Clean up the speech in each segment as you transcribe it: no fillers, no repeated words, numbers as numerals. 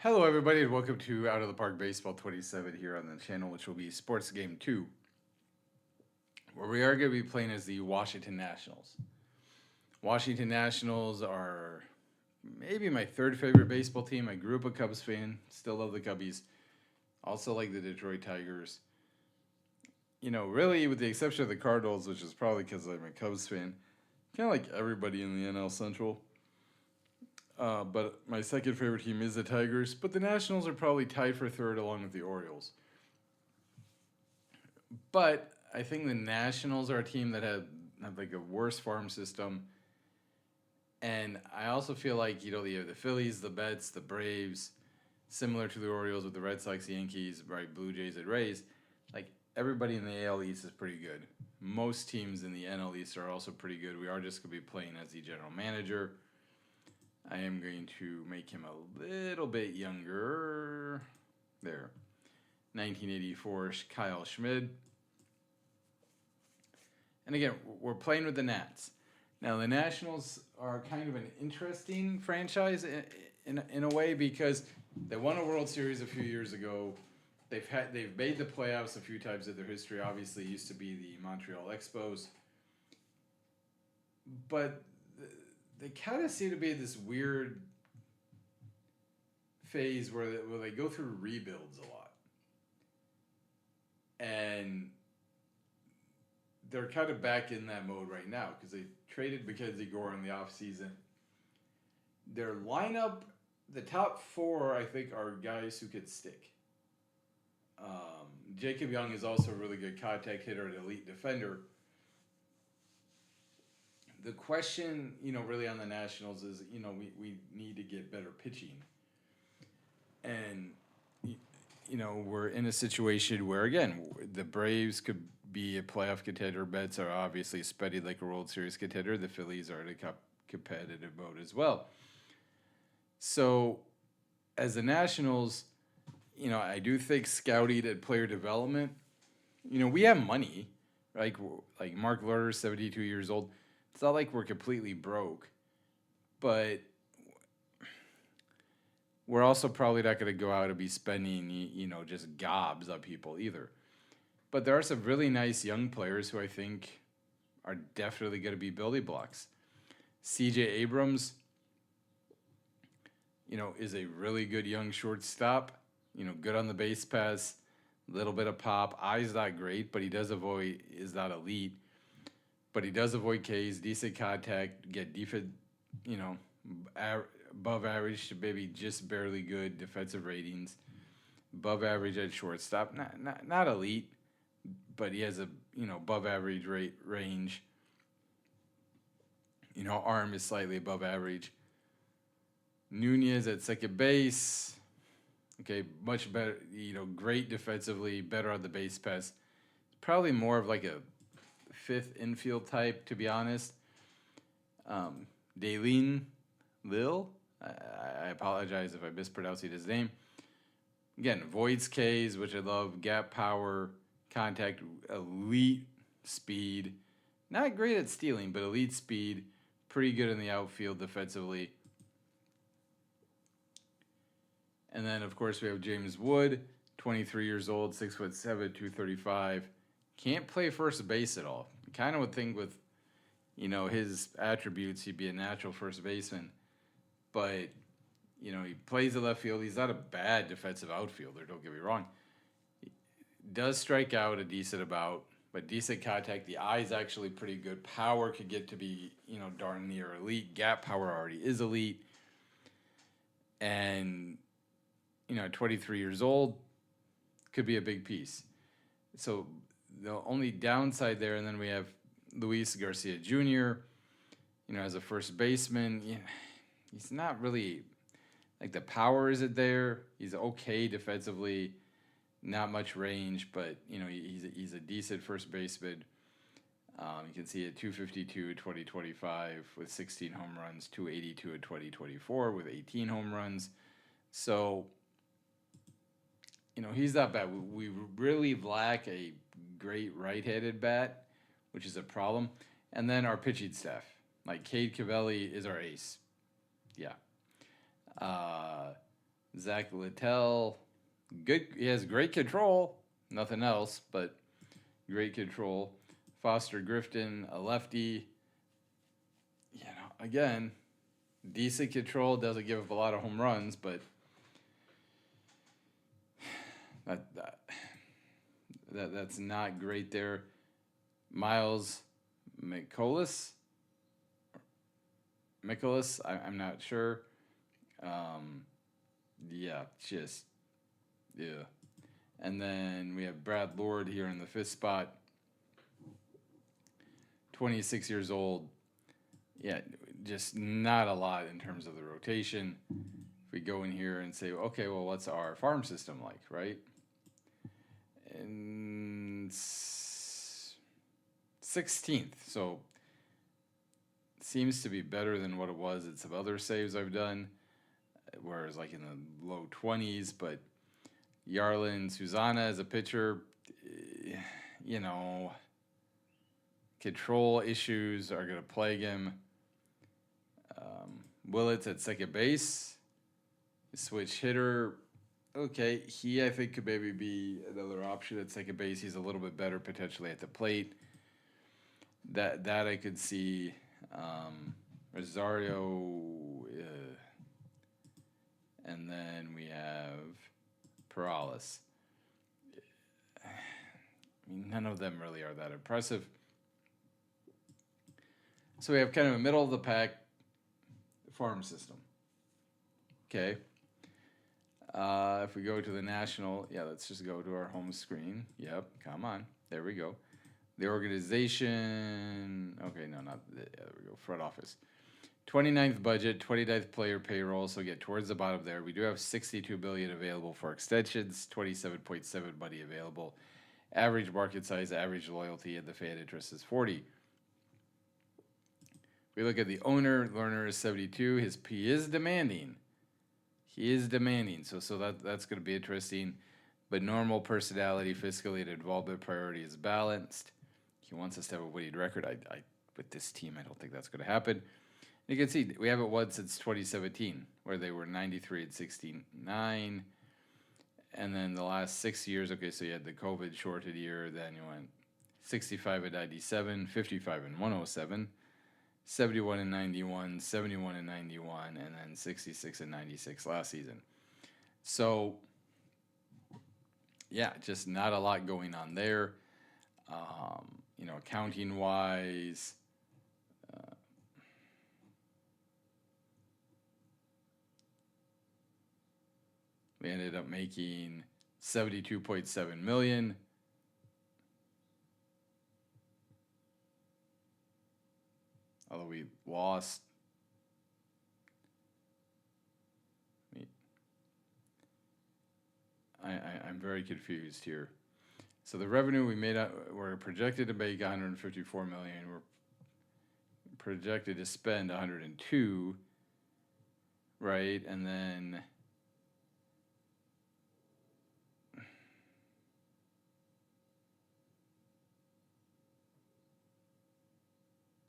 Hello, everybody, and welcome to Out of the Park Baseball 27 here on the channel, which will be Sports Game 2, where we are going to be playing as the Washington Nationals. Washington Nationals are maybe my third favorite baseball team. I grew up a Cubs fan, still love the Cubbies, also like the Detroit Tigers. You know, really, with the exception of the Cardinals, which is probably because I'm a Cubs fan, kind of like everybody in the NL Central. But my second favorite team is the Tigers, but the Nationals are probably tied for third along with the Orioles. But I think the Nationals are a team that have like a worse farm system. And I also feel like, you have the Phillies, the Mets, the Braves, similar to the Orioles with the Red Sox, Yankees, right, Blue Jays, and Rays. Like, everybody in the AL East is pretty good. Most teams in the NL East are also pretty good. We are just going to be playing as the general manager. I am going to make him a little bit younger. There. 1984 Kyle Schmid. And again, we're playing with the Nats. Now, the Nationals are kind of an interesting franchise in a way because they won a World Series a few years ago. They've made the playoffs a few times in their history. Obviously, it used to be the Montreal Expos. But they kind of seem to be in this weird phase where they go through rebuilds a lot. And they're kind of back in that mode right now because they traded Mackenzie Gore in the offseason. Their lineup, the top four, I think, are guys who could stick. Jacob Young is also a really good contact hitter, an elite defender. The question, really on the Nationals is, we need to get better pitching. And, we're in a situation where, again, the Braves could be a playoff contender. Mets are obviously spending like a World Series contender. The Phillies are in a competitive mode as well. So, as the Nationals, I do think scouting and player development, we have money. Like Mark Lerner, 72 years old. It's not like we're completely broke, but we're also probably not going to go out and be spending, just gobs on people either. But there are some really nice young players who I think are definitely going to be building blocks. C.J. Abrams, is a really good young shortstop. Good on the base pass, little bit of pop. Eye's not great, but is not elite. But he does avoid Ks, decent contact, get defense, above average to maybe just barely good defensive ratings. Above average at shortstop, not elite, but he has a above average range. Arm is slightly above average. Nunez at second base. Okay, much better. Great defensively, better on the base pass. Probably more of like a fifth infield type, to be honest. Daylin Lil, I apologize if I mispronounced his name. Again, avoids Ks, which I love. Gap power, contact, elite speed. Not great at stealing, but elite speed. Pretty good in the outfield defensively. And then, of course, we have James Wood, 23 years old, 6'7", 235. Can't play first base at all. Kind of would think with, his attributes, he'd be a natural first baseman. But, he plays the left field. He's not a bad defensive outfielder, don't get me wrong. He does strike out a decent amount, but decent contact. The eye's actually pretty good. Power could get to be, darn near elite. Gap power already is elite. And, 23 years old, could be a big piece. So the only downside there, and then we have Luis Garcia Jr., as a first baseman. He's not really, like, the power isn't there. He's okay defensively, not much range, but, he's a decent first baseman. You can see at 252 in 2025 with 16 home runs, 282 in 2024 with 18 home runs. So, he's not bad. We really lack a great right-handed bat, which is a problem. And then our pitching staff. Like, Cade Cavelli is our ace. Yeah. Zach Littell, good. He has great control. Nothing else, but great control. Foster Grifton, a lefty. Again, decent control. Doesn't give up a lot of home runs, but that's not great there. Miles Mikolas. I'm not sure. Yeah, just yeah. And then we have Brad Lord here in the fifth spot. 26 years old. Yeah, just not a lot in terms of the rotation. If we go in here and say, okay, well, what's our farm system like, right? And 16th, so seems to be better than what it was at some other saves I've done, whereas like in the low 20s. But Yarlin Susanna as a pitcher, you know, control issues are going to plague him. Willits at second base, switch hitter. Okay, he I think could maybe be another option at second base. He's a little bit better potentially at the plate. That I could see. Rosario, and then we have Perales. I mean, none of them really are that impressive. So we have kind of a middle of the pack farm system. Okay. If we go to the national, let's just go to our home screen. Yep, come on. There we go. The organization, okay, no, not, there we go, front office. 29th budget, 29th player payroll, so get towards the bottom there. We do have $62 billion available for extensions, 27.7 money available. Average market size, average loyalty, and the fan interest is 40. We look at the owner. Lerner is 72. He is demanding. So that's going to be interesting. But normal personality, fiscally, and involvement priority is balanced. He wants us to have a winning record. I with this team, I don't think that's going to happen. You can see we haven't won since 2017, where they were 93 and 69. And then the last 6 years, okay, so you had the COVID shorted year, then you went 65 and 97, 55 and 107. 71 and 91, 71 and 91, and then 66 and 96 last season. So, yeah, just not a lot going on there. Accounting wise, we ended up making $72.7 million. Although we lost. I'm very confused here. So the revenue we made, we're projected to make 154 million. We're projected to spend 102, right? And then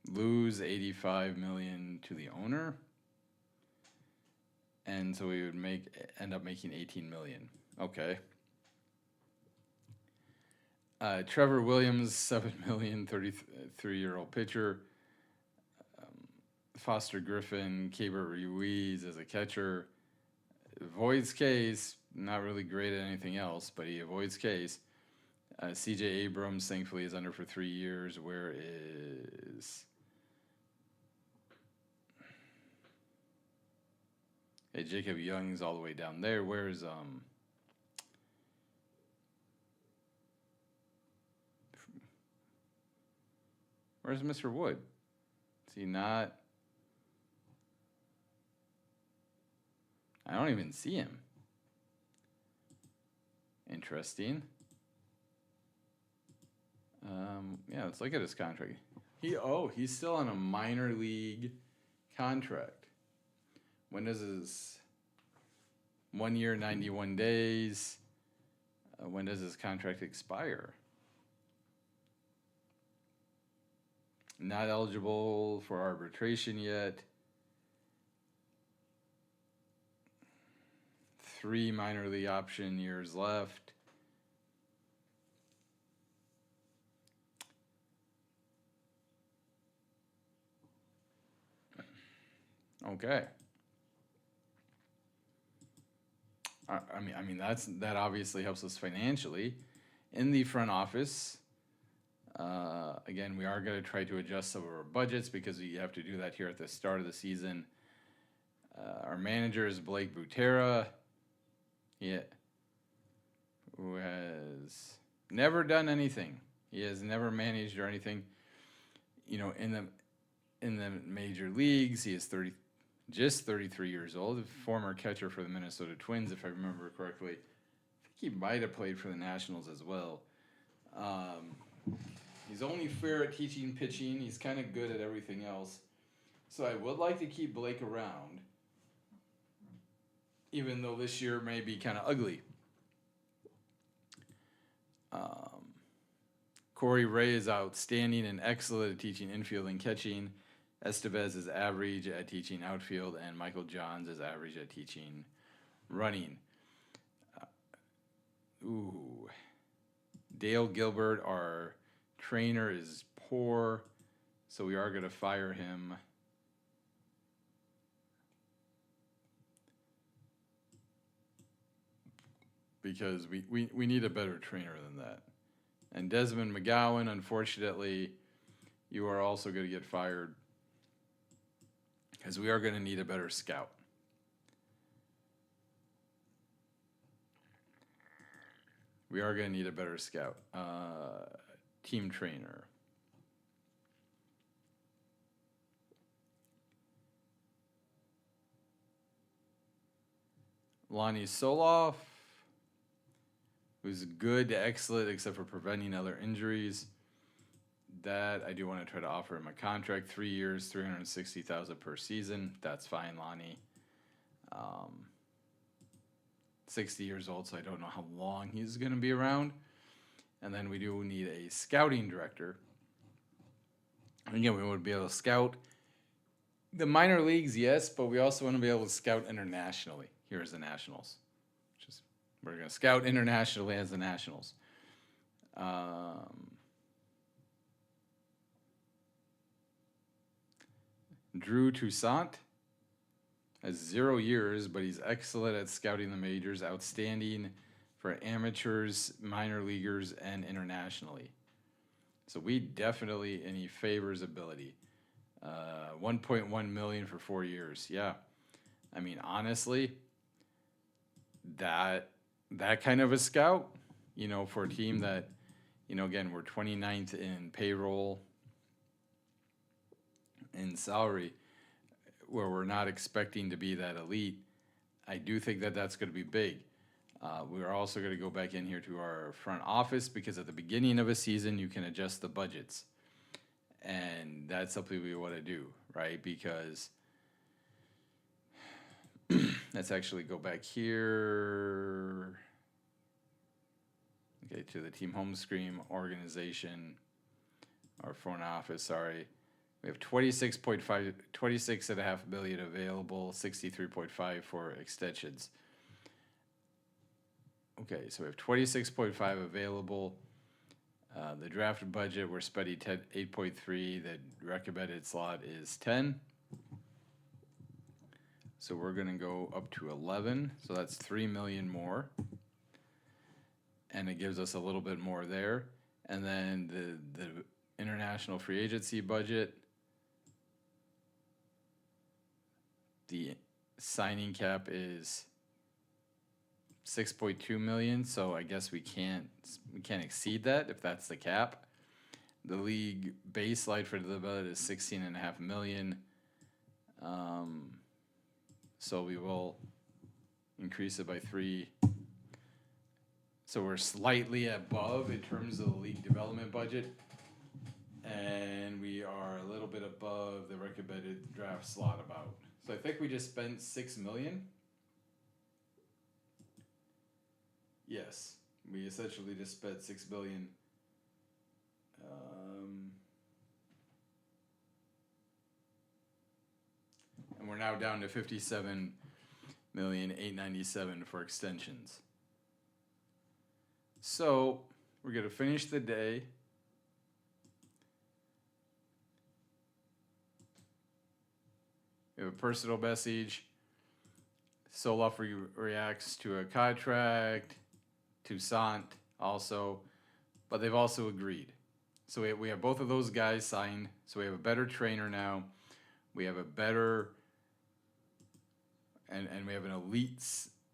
lose 85 million to the owner. And so we would end up making 18 million. Okay. Trevor Williams, 7 million, 33-year-old pitcher. Foster Griffin, Keibert Ruiz as a catcher. Avoids K's, not really great at anything else, but he avoids K's. CJ Abrams, thankfully, is under for 3 years. Where is... Hey, Jacob Young's all the way down there. Where's Mr. Wood? Is he not? I don't even see him. Interesting. Let's look at his contract. He's still on a minor league contract. When does his 1 year, 91 days? When does his contract expire? Not eligible for arbitration yet. 3 minor league option years left. Okay. I mean that obviously helps us financially. In the front office, again, we are going to try to adjust some of our budgets because we have to do that here at the start of the season. Our manager is Blake Butera, who has never done anything. He has never managed or anything. You know, in the major leagues, he is just 33 years old. Former catcher for the Minnesota Twins, if I remember correctly. I think he might have played for the Nationals as well. He's only fair at teaching pitching. He's kind of good at everything else. So I would like to keep Blake around, even though this year may be kind of ugly. Corey Ray is outstanding and excellent at teaching infield and catching. Estevez is average at teaching outfield, and Michael Johns is average at teaching running. Dale Gilbert, our trainer, is poor, so we are going to fire him. Because we need a better trainer than that. And Desmond McGowan, unfortunately, you are also going to get fired because we are going to need a better scout. We are going to need a better scout. Team trainer. Lonnie Soloff, who's good to excellent except for preventing other injuries. That I do want to try to offer him a contract, 3 years, $360,000 per season. That's fine, Lonnie. 60 years old, so I don't know how long he's going to be around. And then we do need a scouting director. And again, we want to be able to scout the minor leagues, yes, but we also want to be able to scout internationally here as the Nationals. We're going to scout internationally as the Nationals. Drew Toussaint has 0 years, but he's excellent at scouting the majors, outstanding for amateurs, minor leaguers, and internationally. So we definitely, and he favors ability. $1.1 million for 4 years. Yeah. I mean, honestly, that kind of a scout, you know, for a team that, you know, again, we're 29th in payroll and salary, where we're not expecting to be that elite. I do think that that's going to be big. We're also going to go back in here to our front office because at the beginning of a season, you can adjust the budgets. And that's something we want to do, right? Because let's actually go back here. Okay, to the team home screen organization, our front office, sorry. We have 26.5 million available, 63.5 for extensions. Okay, so we have 26.5 available. The draft budget, we're spending 8.3. The recommended slot is 10. So we're going to go up to 11. So that's 3 million more. And it gives us a little bit more there. And then the international free agency budget, the signing cap is 6.2 million, so I guess we can't exceed that if that's the cap. The league baseline for the budget is 16.5 million. So we will increase it by 3. So we're slightly above in terms of the league development budget, and we are a little bit above the recommended draft slot about. So I think we just spent 6 million. Yes, we essentially just spent 6 billion. And we're now down to 57 million 897 for extensions. So we're going to finish the day. We have a personal message. Soloff reacts to a contract. Toussaint also. But they've also agreed. So we have both of those guys signed. So we have a better trainer now. We have a better... And we have an elite...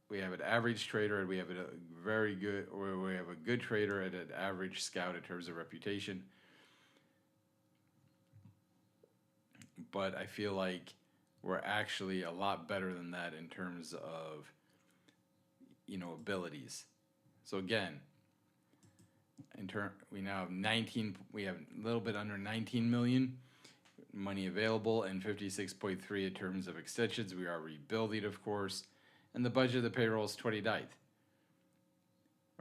We have an average trader, and we have a very good... Or we have a good trader and an average scout in terms of reputation. But I feel like we're actually a lot better than that in terms of, abilities. So again, we now have we have a little bit under 19 million money available and 56.3 in terms of extensions. We are rebuilding, of course, and the budget of the payroll is 29th,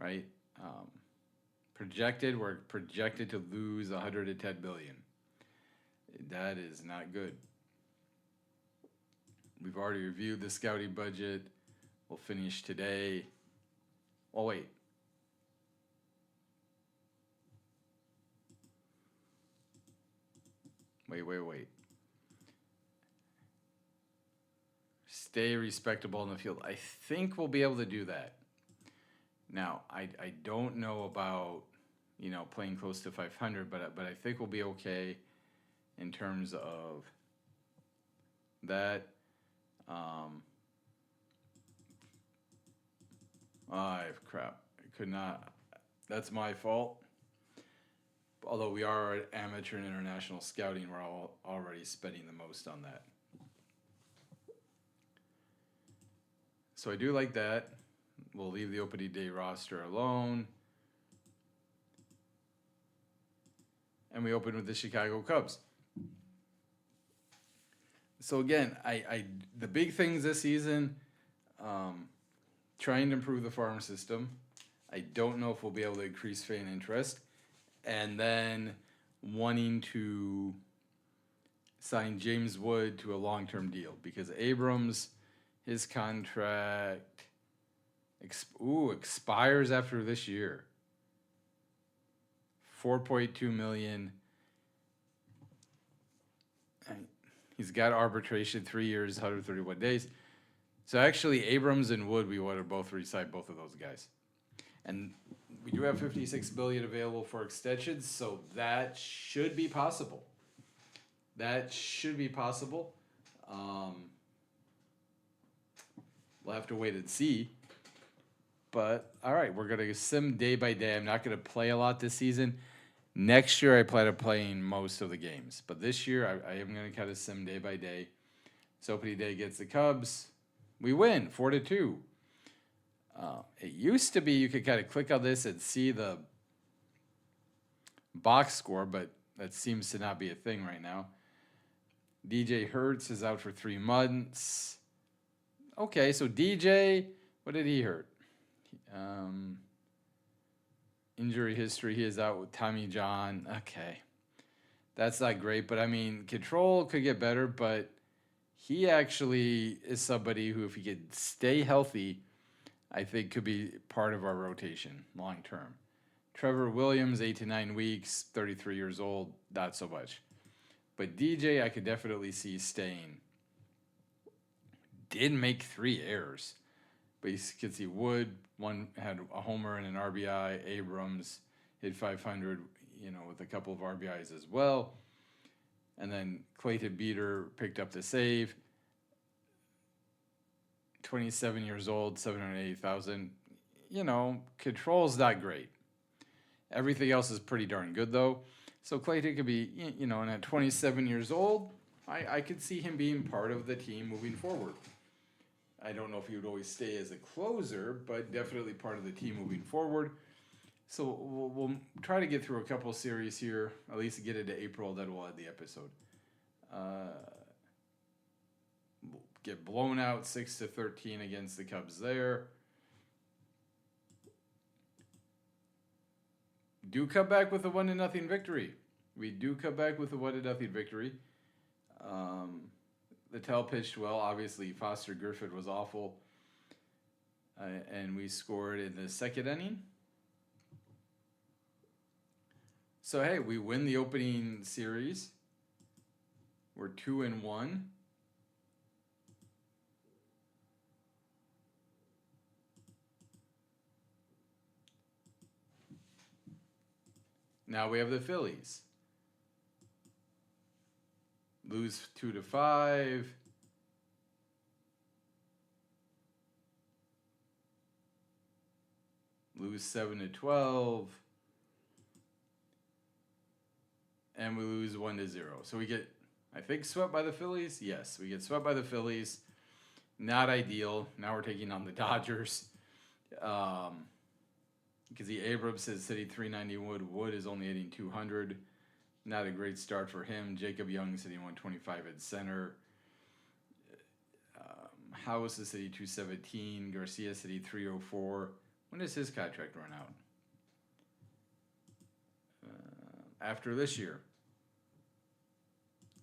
right? We're projected to lose 110 billion. That is not good. We've already reviewed the scouting budget. We'll finish today. Oh, wait. Wait. Stay respectable in the field. I think we'll be able to do that. Now, I don't know about, playing close to 500, but I think we'll be okay in terms of that. Crap. I could not. That's my fault. Although we are at amateur and international scouting, we're already spending the most on that. So I do like that. We'll leave the opening day roster alone. And we open with the Chicago Cubs. So again, the big things this season, trying to improve the farm system. I don't know if we'll be able to increase fan interest. And then wanting to sign James Wood to a long-term deal. Because Abrams, his contract expires after this year. $4.2 million. He's got arbitration, 3 years, 131 days. So actually, Abrams and Wood, we want to both re-sign both of those guys. And we do have $56 billion available for extensions, so that should be possible. We'll have to wait and see. But, all right, we're going to sim day by day. I'm not going to play a lot this season. Next year, I plan on playing most of the games. But this year, I am going to kind of sim day by day. So opening day against the Cubs. We win 4-2. It used to be you could kind of click on this and see the box score, but that seems to not be a thing right now. DJ Hertz is out for 3 months. Okay, so DJ, what did he hurt? Injury history, he is out with Tommy John. Okay. That's not great, but I mean, Control could get better, but he actually is somebody who, if he could stay healthy, I think could be part of our rotation long term. Trevor Williams, 8 to 9 weeks, 33 years old, not so much. But DJ, I could definitely see staying. Did make 3 errors. But you can see Wood, one had a homer and an RBI. Abrams hit 500, with a couple of RBIs as well. And then Clayton Beater picked up the save. 27 years old, 780,000. Control's not great. Everything else is pretty darn good, though. So Clayton could be, and at 27 years old, I could see him being part of the team moving forward. I don't know if he would always stay as a closer, but definitely part of the team moving forward. So we'll try to get through a couple series here, at least get into April, then we'll end the episode. We'll get blown out 6-13 against the Cubs there. Do come back with a 1-0 victory. We do come back with a 1-0 victory. Littell pitched well. Obviously, Foster Griffin was awful. and we scored in the second inning. So hey, we win the opening series. We're 2-1. Now we have the Phillies. Lose 2-5. Lose 7-12. And we lose 1-0. So we get, I think, swept by the Phillies. Yes, we get swept by the Phillies. Not ideal. Now we're taking on the Dodgers. Because the Abrams is hitting 390 Wood. Wood is only hitting 200. Not a great start for him. Jacob Young's hitting 125 at center. House is hitting 217. Garcia is hitting 304. When does his contract run out? After this year.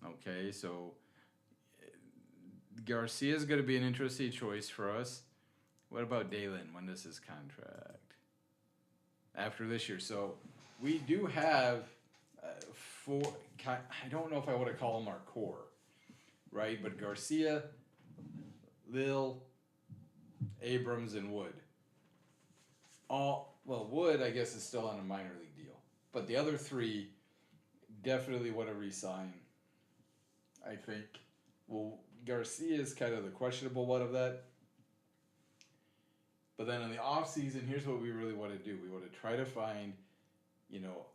Okay, so Garcia is going to be an interesting choice for us. What about Dalen? When does his contract? After this year. So we do have four. I don't know if I want to call them our core, right? But Garcia, Lil, Abrams, and Wood. Wood, I guess, is still on a minor league deal. But the other three definitely want to re-sign, I think. Well, Garcia is kind of the questionable one of that. But then in the offseason, here's what we really want to do. We want to try to find,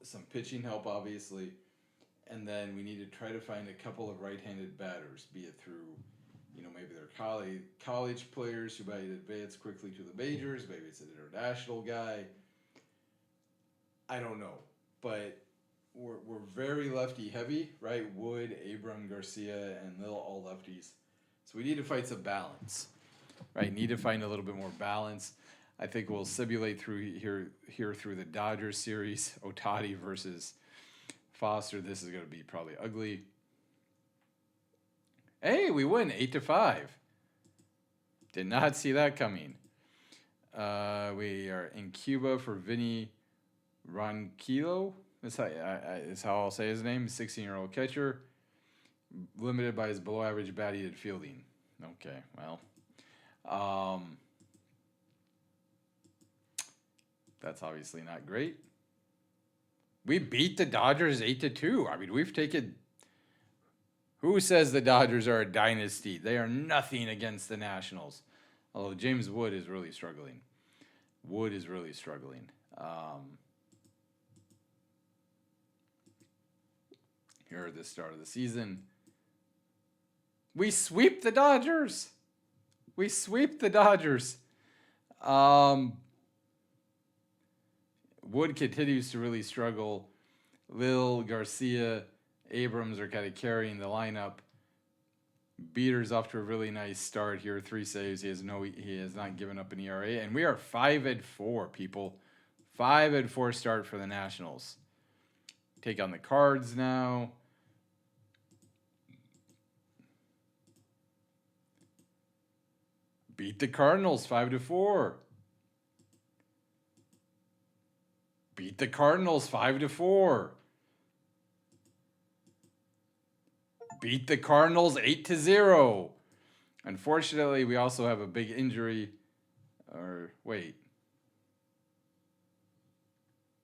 some pitching help, obviously. And then we need to try to find a couple of right-handed batters, be it through, maybe they're college players who might advance quickly to the majors. Maybe it's an international guy. I don't know. But we're very lefty heavy, right? Wood, Abram, Garcia, and Lil, all lefties. So we need to find some balance. Right, need to find a little bit more balance. I think we'll simulate through here through the Dodgers series, Otani versus Foster. This is going to be probably ugly. Hey, we win 8-5. Did not see that coming. We are in Cuba for Vinny Ronquillo. That's how I'll say his name. 16-year-old catcher, limited by his below-average batting and fielding. Okay, well. That's obviously not great. We beat the Dodgers 8-2. I mean, we've taken. Who says the Dodgers are a dynasty? They are nothing against the Nationals. Although James Wood is really struggling. Here at the start of the season. We sweep the Dodgers. Wood continues to really struggle. Lil, Garcia, Abrams are kind of carrying the lineup. Beater's off to a really nice start here. 3 saves. He has not given up an ERA. And we are 5-4, people. 5-4 start for the Nationals. Take on the Cards now. Beat the Cardinals 5-4. Beat the Cardinals 5-4. Beat the Cardinals 8-0. Unfortunately, we also have a big injury.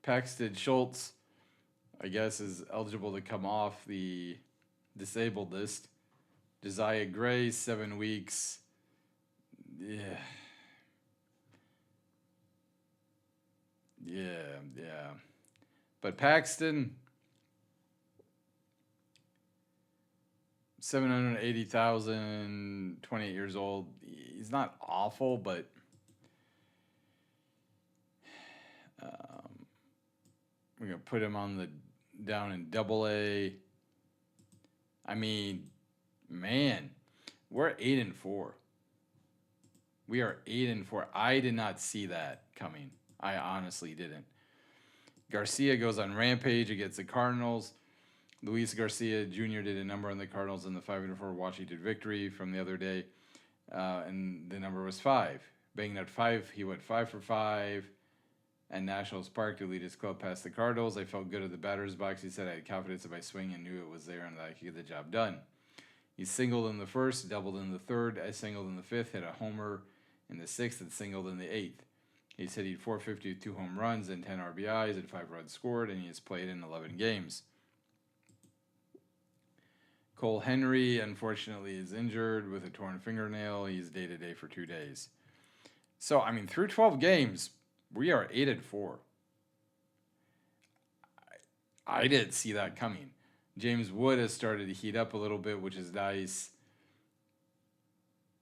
Paxton Schultz, I guess, is eligible to come off the disabled list. Josiah Gray, 7 weeks. Yeah. But Paxton, 780,000, 28 years old. He's not awful, but we're gonna put him down in Double-A. I mean, man, we're 8-4. We are 8-4. I did not see that coming. I honestly didn't. Garcia goes on rampage against the Cardinals. Luis Garcia Jr. did a number on the Cardinals in the 5-4 Washington victory from the other day, and the number was 5. banging at 5. He went 5 for 5 at Nationals Park to lead his club past the Cardinals. I felt good at the batter's box. He said I had confidence in my swing and knew it was there and that I could get the job done. He singled in the first, doubled in the third. I singled in the fifth, hit a homer in the sixth, and singled in the eighth. He said he had 450 with 2 home runs and 10 RBIs and 5 runs scored, and he has played in 11 games. Cole Henry, unfortunately, is injured with a torn fingernail. He's day-to-day for 2 days. So, I mean, through 12 games, we are 8-4. I didn't see that coming. James Wood has started to heat up a little bit, which is nice.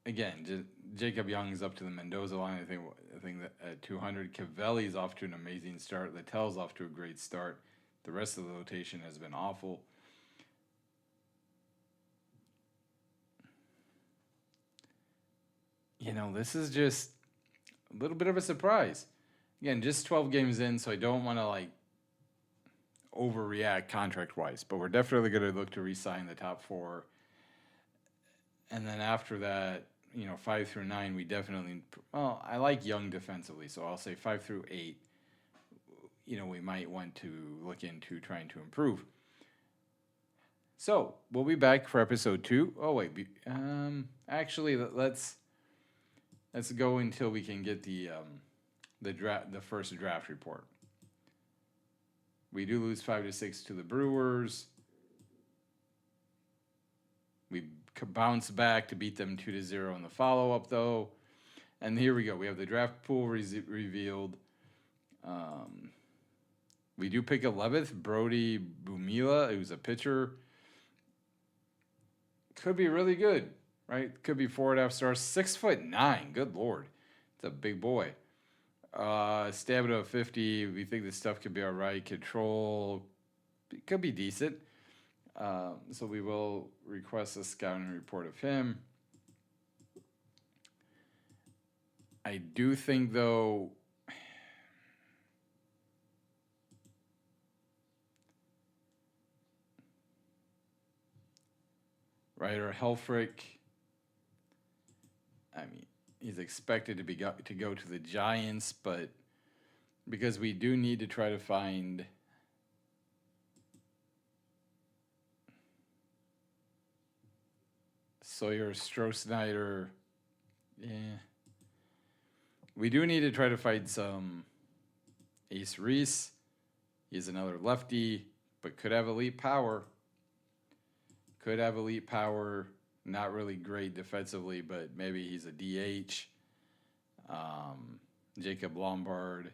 Again, Jacob Young is up to the Mendoza line. I think that at 200, Cavelli's off to an amazing start. Littell's off to a great start. The rest of the rotation has been awful. You know, this is just a little bit of a surprise. Again, just 12 games in, so I don't want to overreact contract-wise, but we're definitely going to look to re-sign the top 4. And then after that, 5 through 9, we definitely, I like Young defensively, so I'll say 5 through 8, we might want to look into trying to improve. So, we'll be back for episode 2. Oh, wait, actually, let's go until we can get the first draft report. We do lose 5-6 to the Brewers. We bounce back to beat them 2-0 in the follow-up, though. And here we go. We have the draft pool revealed. We do pick 11th, Brody Bumila, who's a pitcher. Could be really good, right? Could be 4.5 stars. 6'9". Good Lord. It's a big boy. Stamina of 50. We think this stuff could be all right. Control could be decent. So we will request a scouting report of him. I do think, though, Ryder Helfrich, I mean, he's expected to go to the Giants, but because we do need to try to find Sawyer Stroh-Snyder, we do need to try to find some Ace Reese. He's another lefty, but could have elite power. Not really great defensively, but maybe he's a DH. Jacob Lombard.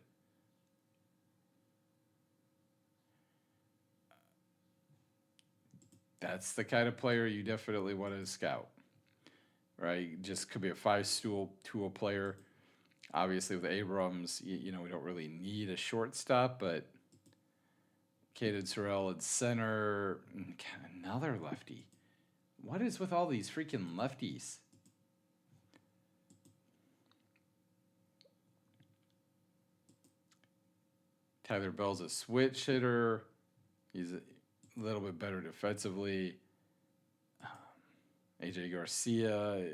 That's the kind of player you definitely want to scout, right? Just could be a 5-tool player. Obviously, with Abrams, we don't really need a shortstop, but Caden Sorrell at center. Another lefty. What is with all these freaking lefties? Tyler Bell's a switch hitter. He's a little bit better defensively. AJ Garcia.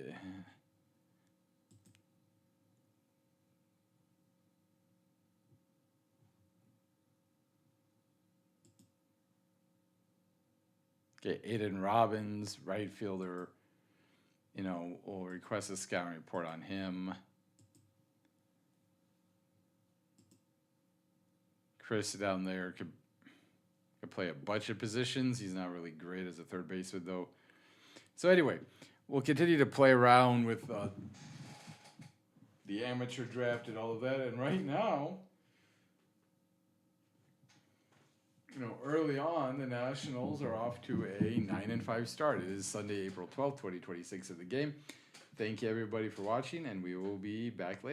Okay, Aiden Robbins, right fielder. We'll request a scouting report on him. Chris down there could play a bunch of positions. He's not really great as a third baseman, though. So anyway, we'll continue to play around with the amateur draft and all of that. And right now, early on, the Nationals are off to a 9-5 start. It is Sunday, April 12th, 2026 of the game. Thank you, everybody, for watching, and we will be back later.